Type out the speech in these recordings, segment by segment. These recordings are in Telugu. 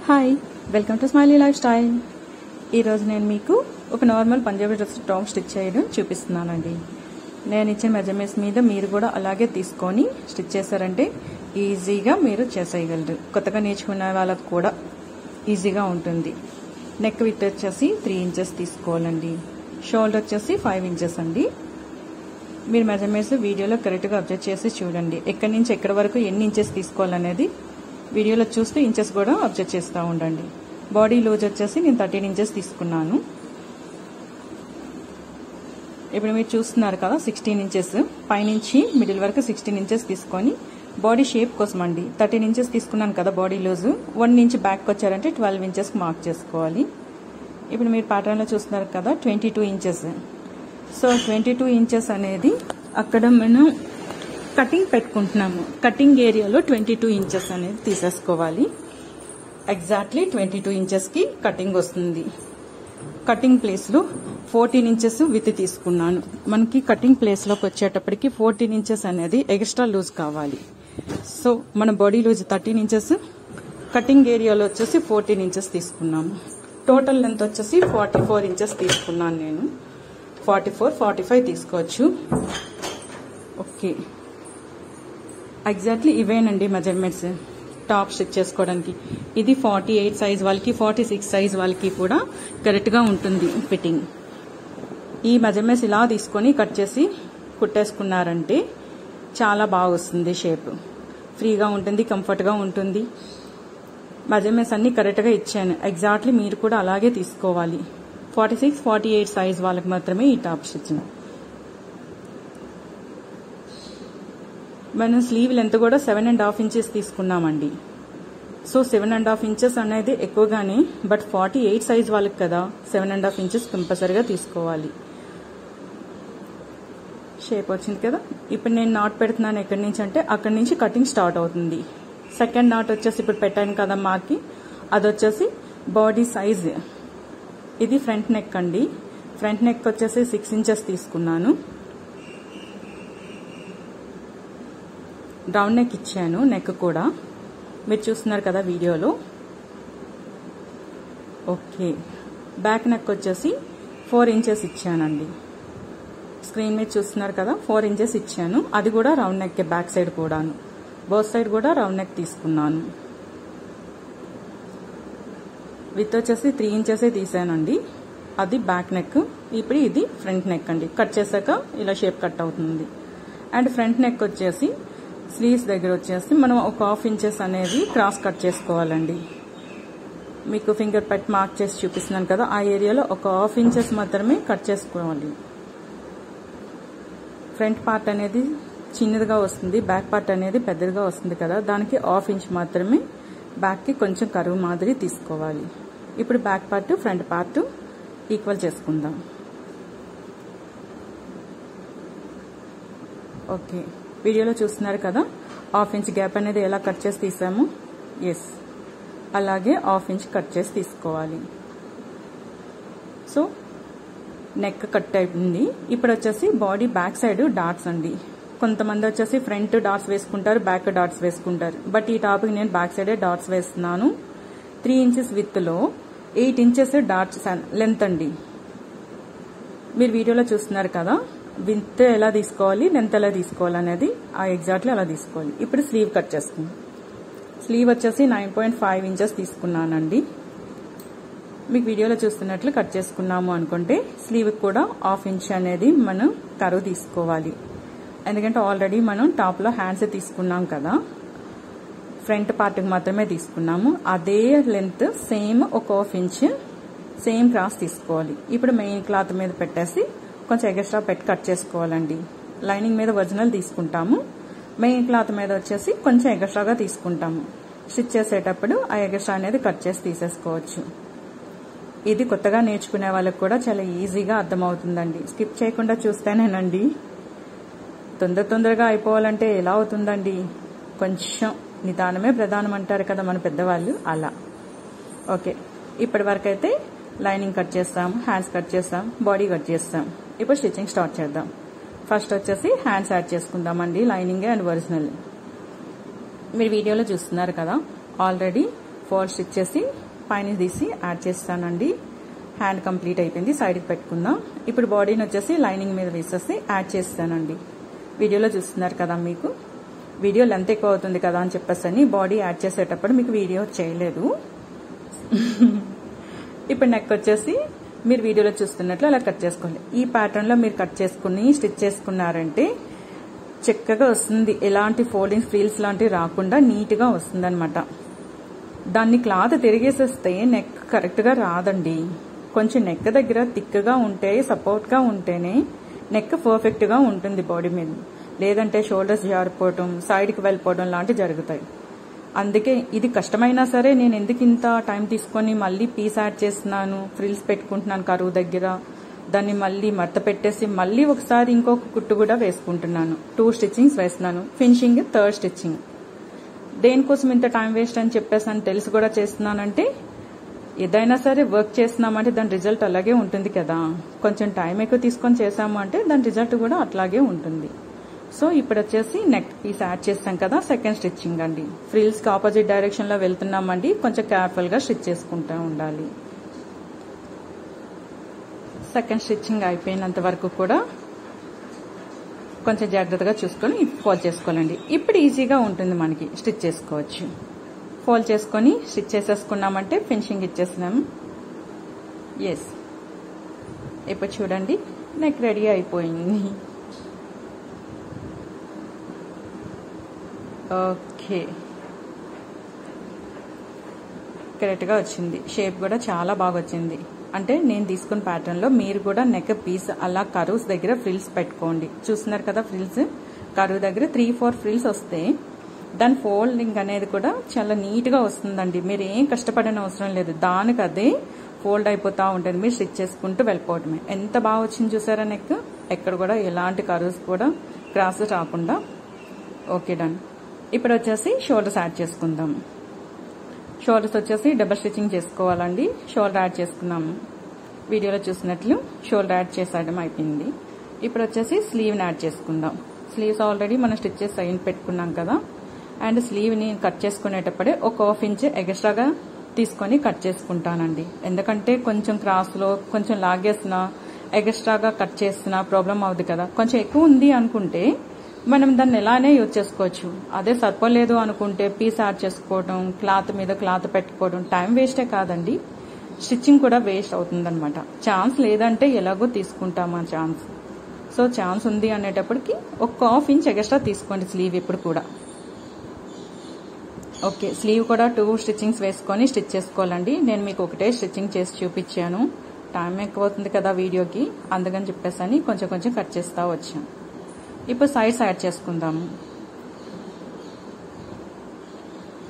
Hi, welcome to smiley life style. ఈరోజు నేను మీకు ఒక normal Punjabi dress top stitch చేయడం చూపిస్తున్నానండి. నేను ఇచ్చిన మెజర్మెంట్స్ మీద మీరు కూడా అలాగే తీసుకొని స్టిచ్ చేశారంటే ఈజీగా మీరు చేసేయగలరు. కొత్తగా నేర్చుకునే వాళ్ళకు కూడా ఈజీగా ఉంటుంది. నెక్ విత్ వచ్చేసి 3 ఇంచెస్ తీసుకోవాలండి. షోల్డర్ వచ్చేసి 5 ఇంచెస్ అండి. మీరు మెజర్మెంట్స్ వీడియోలో కరెక్ట్గా అబ్జర్వ్ చేసి చూడండి. ఎక్కడి నుంచి ఎక్కడి వరకు ఎన్ని ఇంచెస్ తీసుకోవాలనేది వీడియోలో చూస్తూ ఇంచెస్ కూడా అబ్జర్వ్ చేస్తూ ఉండండి. బాడీ లూజ్ వచ్చేసి నేను 13 ఇంచెస్ తీసుకున్నాను. ఇప్పుడు మీరు చూస్తున్నారు కదా 16 ఇంచెస్ పైనుంచి మిడిల్ వరకు 16 ఇంచెస్ తీసుకొని బాడీ షేప్ కోసం అండి 13 ఇంచెస్ తీసుకున్నాను కదా బాడీ లూజ్ 1 ఇంచ్ బ్యాక్ వచ్చారంటే 12 ఇంచెస్ మార్క్ చేసుకోవాలి. ఇప్పుడు మీరు ప్యాటర్న్లో చూస్తున్నారు కదా 22 ఇంచెస్. సో 22 ఇంచెస్ అనేది అక్కడ మనం కటింగ్ పెట్టుకుంటున్నాము. కటింగ్ ఏరియాలో 22 ఇంచెస్ అనేది తీసేసుకోవాలి. ఎగ్జాక్ట్లీ 22 ఇంచెస్కి కటింగ్ వస్తుంది. కటింగ్ ప్లేస్లో 14 ఇంచెస్ విత్ తీసుకున్నాను. మనకి కటింగ్ ప్లేస్లోకి వచ్చేటప్పటికి 14 ఇంచెస్ అనేది ఎక్స్ట్రా లూజ్ కావాలి. సో మన బాడీ లూజ్ 13 ఇంచెస్, కటింగ్ ఏరియాలో వచ్చేసి 14 ఇంచెస్ తీసుకున్నాము. టోటల్ లెంత్ వచ్చేసి 44 ఇంచెస్ తీసుకున్నాను నేను. 44, 45 తీసుకోవచ్చు. ఓకే, ఎగ్జాక్ట్లీ ఇవేనండి మెజర్మెంట్స్ టాప్ స్టిచ్ చేసుకోవడానికి. ఇది 48 సైజ్ వాళ్ళకి 46 సైజ్ వాళ్ళకి కూడా కరెక్ట్గా ఉంటుంది ఫిట్టింగ్. ఈ మెజర్మెంట్స్ ఇలా తీసుకొని కట్ చేసి కుట్టేసుకున్నారంటే చాలా బాగా వస్తుంది. షేప్ ఫ్రీగా ఉంటుంది, కంఫర్ట్గా ఉంటుంది. మెజర్మెంట్స్ అన్ని కరెక్ట్గా ఇచ్చాను. ఎగ్జాక్ట్లీ మీరు కూడా అలాగే తీసుకోవాలి. 46, 48 సైజ్ వాళ్ళకి మాత్రమే ఈ టాప్ స్టిచ్చింగ్. మనం స్లీవ్ లెంత్ కూడా 7.5 ఇంచెస్ తీసుకున్నామండి. సో 7.5 ఇంచెస్ అనేది ఎక్కువగానే, బట్ 48 సైజ్ వాళ్ళకి కదా 7.5 ఇంచెస్ కంపల్సరీగా తీసుకోవాలి. షేప్ వచ్చింది కదా. ఇప్పుడు నేను నాట్ పెడుతున్నాను ఎక్కడి నుంచి అంటే అక్కడి నుంచి కటింగ్ స్టార్ట్ అవుతుంది. సెకండ్ నాట్ వచ్చేసి ఇప్పుడు పెట్టాను కదా మార్కి, అది వచ్చేసి బాడీ సైజ్. ఇది ఫ్రంట్ నెక్ అండి. ఫ్రంట్ నెక్ వచ్చేసి 6 ఇంచెస్ తీసుకున్నాను. రౌండ్ నెక్ ఇచ్చాను. నెక్ కూడా మీరు చూస్తున్నారు కదా వీడియోలో. ఓకే, బ్యాక్ నెక్ వచ్చేసి 4 ఇంచెస్ ఇచ్చానండి. స్క్రీన్ మీద చూస్తున్నారు కదా 4 ఇంచెస్ ఇచ్చాను. అది కూడా రౌండ్ నెక్, బ్యాక్ సైడ్ కూడాను, బోత్ సైడ్ కూడా రౌండ్ నెక్ తీసుకున్నాను. విత్ వచ్చేసి 3 ఇంచెసే తీసానండి. అది బ్యాక్ నెక్. ఇప్పుడు ఇది ఫ్రంట్ నెక్ అండి. కట్ చేశాక ఇలా షేప్ కట్ అవుతుంది. అండ్ ఫ్రంట్ నెక్ వచ్చేసి స్లీవ్స్ దగ్గర వచ్చేసి మనం ఒక 1/2 ఇంచెస్ అనేది క్రాస్ కట్ చేసుకోవాలండి. మీకు ఫింగర్ పెట్ మార్క్ చేసి చూపిస్తున్నాను కదా, ఆ ఏరియాలో ఒక 1/2 ఇంచెస్ మాత్రమే కట్ చేసుకోవాలి. ఫ్రంట్ పార్ట్ అనేది చిన్నదిగా వస్తుంది, బ్యాక్ పార్ట్ అనేది పెద్దదిగా వస్తుంది కదా, దానికి 1/2 ఇంచ్ మాత్రమే బ్యాక్కి కొంచెం కరువు మాదిరి తీసుకోవాలి. ఇప్పుడు back part front part equal చేసుకుందాం. ఓకే, వీడియోలో చూస్తున్నారు కదా 1/2 ఇంచ్ గ్యాప్ అనేది ఎలా కట్ చేసి తీసాము. ఎస్, అలాగే 1/2 ఇంచ్ కట్ చేసి తీసుకోవాలి. సో నెక్ కట్ అయిపోయింది. ఇప్పుడు వచ్చేసి బాడీ బ్యాక్ సైడ్ డాట్స్ అండి. కొంతమంది వచ్చేసి ఫ్రంట్ డాట్స్ వేసుకుంటారు, బ్యాక్ డాట్స్ వేసుకుంటారు. బట్ ఈ టాపిక్ నేను బ్యాక్ సైడే డాట్స్ వేస్తున్నాను. 3 ఇంచెస్ విత్ లో 8 ఇంచెస్ డాట్స్ లెంత్ అండి. మీరు వీడియోలో చూస్తున్నారు కదా, విత్ ఎలా తీసుకోవాలి, లెంత్ ఎలా తీసుకోవాలి అనేది ఎగ్జాక్ట్లీ అలా తీసుకోవాలి. ఇప్పుడు స్లీవ్ కట్ చేసుకుందాం. స్లీవ్ వచ్చేసి 9.5 ఇంచెస్ తీసుకున్నానండి. మీకు వీడియోలో చూస్తున్నట్లు కట్ చేసుకున్నాము అనుకుంటే స్లీవ్ కూడా 1/2 ఇంచ్ అనేది మనం కరువు తీసుకోవాలి. ఎందుకంటే ఆల్రెడీ మనం టాప్లో హ్యాండ్స్ తీసుకున్నాం కదా, ఫ్రంట్ పార్ట్కి మాత్రమే తీసుకున్నాము. అదే లెంత్ సేమ్ ఒక 1/2 ఇంచ్ సేమ్ క్రాస్ తీసుకోవాలి. ఇప్పుడు మెయిన్ క్లాత్ మీద పెట్టేసి కొంచెం ఎక్స్ట్రా పెట్టి కట్ చేసుకోవాలండి. లైనింగ్ మీద ఒరిజినల్ తీసుకుంటాము, మెయిన్ క్లాత్ మీద వచ్చేసి కొంచెం ఎక్స్ట్రాగా తీసుకుంటాము. స్టిచ్ చేసేటప్పుడు ఆ ఎక్స్ట్రా అనేది కట్ చేసి తీసేసుకోవచ్చు. ఇది కొత్తగా నేర్చుకునే వాళ్ళకి కూడా చాలా ఈజీగా అర్థమవుతుందండి. స్కిప్ చేయకుండా చూస్తేనేనండి. తొందరగా అయిపోవాలంటే ఎలా అవుతుందండి, కొంచెం నిదానమే ప్రధానం అంటారు కదా మన పెద్దవాళ్ళు, అలా. ఓకే, ఇప్పటి వరకు అయితే లైనింగ్ కట్ చేస్తాం, హ్యాండ్స్ కట్ చేస్తాం, బాడీ కట్ చేస్తాం. ఇప్పుడు స్టిచ్చింగ్ స్టార్ట్ చేద్దాం. ఫస్ట్ వచ్చేసి హ్యాండ్స్ యాడ్ చేసుకుందామండి, లైనింగ్ అండ్ ఒరిజినల్. మీరు వీడియోలో చూస్తున్నారు కదా, ఆల్రెడీ ఫాల్ స్టిచ్ చేసి పైన తీసి యాడ్ చేస్తానండి. హ్యాండ్ కంప్లీట్ అయిపోయింది, సైడ్కి పెట్టుకుందాం. ఇప్పుడు బాడీని వచ్చేసి లైనింగ్ మీద వేసేసి యాడ్ చేస్తానండి. వీడియోలో చూస్తున్నారు కదా, మీకు వీడియో లెంత్ ఎక్కువ అవుతుంది కదా అని చెప్పేసి బాడీ యాడ్ చేసేటప్పుడు మీకు వీడియో చేయలేదు. ఇప్పుడు నెక్ వచ్చేసి మీరు వీడియోలో చూస్తున్నట్లు అలా కట్ చేసుకోవాలి. ఈ ప్యాటర్న్ లో మీరు కట్ చేసుకుని స్టిచ్ చేసుకున్నారంటే చక్కగా వస్తుంది. ఎలాంటి ఫోల్డింగ్ ఫ్రీల్స్ లాంటివి రాకుండా నీట్ గా వస్తుంది అనమాట. దాన్ని క్లాత్ తిరిగేసేస్తే నెక్ కరెక్ట్ గా రాదండి. కొంచెం నెక్ దగ్గర థిక్గా ఉంటే, సపోర్ట్ గా ఉంటేనే నెక్ పర్ఫెక్ట్ గా ఉంటుంది బాడీ మీద. లేదంటే షోల్డర్స్ జారిపోవటం, సైడ్ కి వెళ్ళిపోవడం లాంటివి జరుగుతాయి. అందుకే ఇది కష్టమైనా సరే నేను ఎందుకు ఇంత టైం తీసుకొని మళ్ళీ పీస్ యాడ్ చేస్తున్నాను, ఫ్రిల్స్ పెట్టుకుంటున్నాను కరువు దగ్గర, దాన్ని మళ్ళీ మడత పెట్టేసి మళ్ళీ ఒకసారి ఇంకొక కుట్టు కూడా వేసుకుంటున్నాను. 2 స్టిచ్చింగ్స్ వేస్తున్నాను. Finishing 3rd stitching. దేనికోసం ఇంత టైం వేస్ట్ అని చెప్పేసి అని తెలిసి కూడా చేస్తున్నానంటే, ఏదైనా సరే వర్క్ చేస్తున్నామంటే దాని రిజల్ట్ అలాగే ఉంటుంది కదా. కొంచెం టైం ఎక్కువ తీసుకొని చేసాము అంటే దాని రిజల్ట్ కూడా అట్లాగే ఉంటుంది. సో ఇప్పుడు వచ్చేసి నెక్ పీస్ యాడ్ చేస్తాం కదా, 2nd స్టిచ్చింగ్ అండి. ఫ్రిల్స్ కి ఆపోజిట్ డైరెక్షన్ లో వెళ్తున్నామండి, కొంచెం కేర్ఫుల్ గా స్టిచ్ చేసుకుంటూ ఉండాలి. 2nd స్టిచ్చింగ్ అయిపోయినంత వరకు కూడా కొంచెం జాగ్రత్తగా చూసుకొని ఫోల్డ్ చేసుకోవాలండి. ఇప్పుడు ఈజీగా ఉంటుంది, మనకి స్టిచ్ చేసుకోవచ్చు. ఫోల్డ్ చేసుకొని స్టిచ్ చేసేసుకున్నామంటే ఫినిషింగ్ ఇచ్చేసినాం. ఎస్, ఇప్పుడు చూడండి నెక్ రెడీ అయిపోయింది. ఓకే, కరెక్ట్గా వచ్చింది. షేప్ కూడా చాలా బాగా వచ్చింది. అంటే నేను తీసుకున్న ప్యాటర్న్ లో మీరు కూడా నెక్ పీస్ అలా కరువుస్ దగ్గర ఫ్రిల్స్ పెట్టుకోండి. చూస్తున్నారు కదా, ఫ్రిల్స్ కరువు దగ్గర 3-4 ఫ్రిల్స్ వస్తే దాని ఫోల్డింగ్ అనేది కూడా చాలా నీట్ గా వస్తుందండి. మీరు ఏం కష్టపడని అవసరం లేదు, దానికి అదే ఫోల్డ్ అయిపోతా ఉంటుంది. మీరు స్టిచ్ చేసుకుంటూ వెళ్ళిపోవటమే. ఎంత బాగా వచ్చింది చూసారా నెక్. ఎక్కడ కూడా ఎలాంటి కరువుస్ కూడా క్రాస్ రాకుండా. Okay, done. ఇప్పుడు వచ్చేసి షోల్డర్స్ యాడ్ చేసుకుందాం. షోల్డర్స్ వచ్చేసి డబల్ స్టిచ్చింగ్ చేసుకోవాలండి. షోల్డర్ యాడ్ చేసుకున్నాము, వీడియోలో చూసినట్లు షోల్డర్ యాడ్ చేసేయడం అయిపోయింది. ఇప్పుడు వచ్చేసి స్లీవ్ని యాడ్ చేసుకుందాం. స్లీవ్స్ ఆల్రెడీ మనం స్టిచ్ చేసి సైన్ పెట్టుకున్నాం కదా. అండ్ స్లీవ్ని కట్ చేసుకునేటప్పుడే ఒక 1/2 ఇంచ్ ఎక్స్ట్రాగా తీసుకొని కట్ చేసుకుంటానండి. ఎందుకంటే కొంచెం క్రాస్లో కొంచెం లాగేసినా ఎక్స్ట్రాగా కట్ చేసినా ప్రాబ్లం అవుతుంది కదా. కొంచెం ఎక్కువ ఉంది అనుకుంటే మనం దాన్ని ఎలానే యూజ్ చేసుకోవచ్చు. అదే సరిపోలేదు అనుకుంటే పీస్ యాడ్ చేసుకోవడం, క్లాత్ మీద క్లాత్ పెట్టుకోవడం టైం వేస్టే కాదండి, స్టిచ్చింగ్ కూడా వేస్ట్ అవుతుందన్నమాట. ఛాన్స్ లేదంటే ఎలాగో తీసుకుంటాం ఆ ఛాన్స్. సో ఛాన్స్ ఉంది అనేటప్పటికి ఒక 1/2 ఇంచ్ ఎక్స్ట్రా తీసుకోండి స్లీవ్ ఇప్పుడు కూడా. ఓకే, స్లీవ్ కూడా 2 స్టిచ్చింగ్స్ వేసుకొని స్టిచ్ చేసుకోవాలండి. నేను మీకు ఒకటే స్టిచ్చింగ్ చేసి చూపించాను, టైం ఎక్కువ అవుతుంది కదా వీడియోకి, అందుకని చెప్పేసి కొంచెం కొంచెం కట్ చేస్తా వచ్చాను. ఇప్పుడు సైడ్స్ యాడ్ చేసుకుందాము.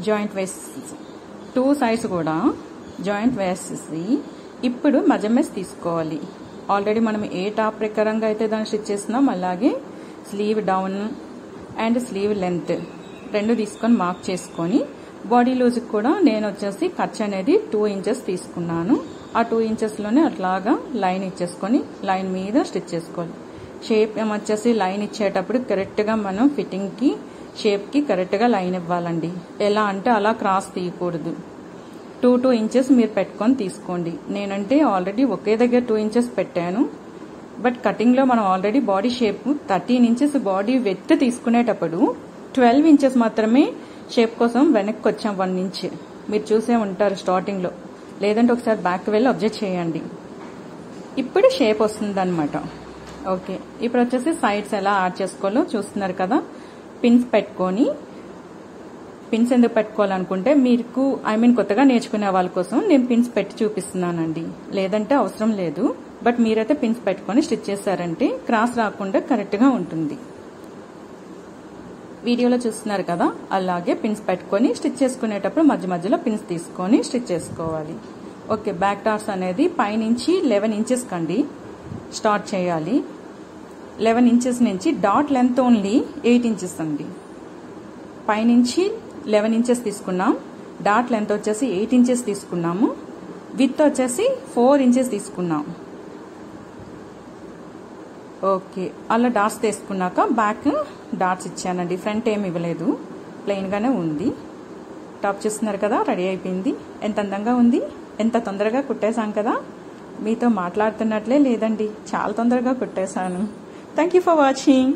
జాయింట్ వేసి 2 సైడ్స్ కూడా జాయింట్ వేసేసి ఇప్పుడు మెజర్మెంట్స్ తీసుకోవాలి. ఆల్రెడీ మనం ఏ టాప్ ప్రకారంగా అయితే దాన్ని స్టిచ్ చేస్తున్నాం అలాగే sleeve down and sleeve length 2 తీసుకొని మార్క్ చేసుకొని బాడీ లూజ్కి కూడా నేను వచ్చేసి ఖర్చు అనేది 2 ఇంచెస్ తీసుకున్నాను. ఆ 2 ఇంచెస్లోనే అట్లాగా లైన్ ఇచ్చేసుకొని లైన్ మీద స్టిచ్ చేసుకోవాలి. షేప్ వచ్చేసి లైన్ ఇచ్చేటప్పుడు కరెక్ట్గా మనం ఫిట్టింగ్కి షేప్కి కరెక్ట్గా లైన్ ఇవ్వాలండి. ఎలా అంటే అలా క్రాస్ తీయకూడదు. 2 ఇంచెస్ మీరు పెట్టుకొని తీసుకోండి. నేనంటే ఆల్రెడీ ఒకే దగ్గర 2 ఇంచెస్ పెట్టాను. బట్ కటింగ్లో మనం already body shape 13 inches body width తీసుకునేటప్పుడు 12 ఇంచెస్ మాత్రమే షేప్ కోసం వెనక్కి వచ్చాం 1 ఇంచ్. మీరు చూసే ఉంటారు స్టార్టింగ్లో, లేదంటే ఒకసారి బ్యాక్ వెళ్ళి అబ్జర్వ్ చేయండి. ఇప్పుడు షేప్ వస్తుందన్నమాట. ఓకే, ఇప్పుడు వచ్చేసి సైడ్స్ ఎలా యాడ్ చేసుకోవాలో చూస్తున్నారు కదా. పిన్స్ పెట్టుకొని, పిన్స్ ఎందుకు పెట్టుకోవాలనుకుంటే మీకు కొత్తగా నేర్చుకునే వాళ్ళ కోసం నేను పిన్స్ పెట్టి చూపిస్తున్నానండి. లేదంటే అవసరం లేదు. బట్ మీరైతే పిన్స్ పెట్టుకొని స్టిచ్ చేశారంటే క్రాస్ రాకుండా కరెక్ట్గా ఉంటుంది. వీడియోలో చూస్తున్నారు కదా, అలాగే పిన్స్ పెట్టుకొని స్టిచ్ చేసుకునేటప్పుడు మధ్య మధ్యలో పిన్స్ తీసుకొని స్టిచ్ చేసుకోవాలి. ఓకే, బ్యాక్ డాట్స్ అనేది పైనుంచి 11 ఇంచెస్ కండి స్టార్ట్ చేయాలి. 11 ఇంచెస్ నుంచి డాట్ లెంత్ ఓన్లీ 8 ఇంచెస్ అండి. పైనుంచి 11 ఇంచెస్ తీసుకున్నాం, డాట్ లెంత్ వచ్చేసి 8 ఇంచెస్ తీసుకున్నాము, విత్ వచ్చేసి 4 ఇంచెస్ తీసుకున్నాం. ఓకే, అలా డాట్స్ తీసుకున్నాక బ్యాక్ డాట్స్ ఇచ్చానండి. ఫ్రంట్ ఏమి ఇవ్వలేదు, ప్లెయిన్గానే ఉంది. టాప్ చూస్తున్నారు కదా, రెడీ అయిపోయింది. ఎంత అందంగా ఉంది, ఎంత తొందరగా కుట్టేశాం కదా. మీతో మాట్లాడుతున్నట్లే లేదండి, చాలా తొందరగా కుట్టేశాను. Thank you for watching.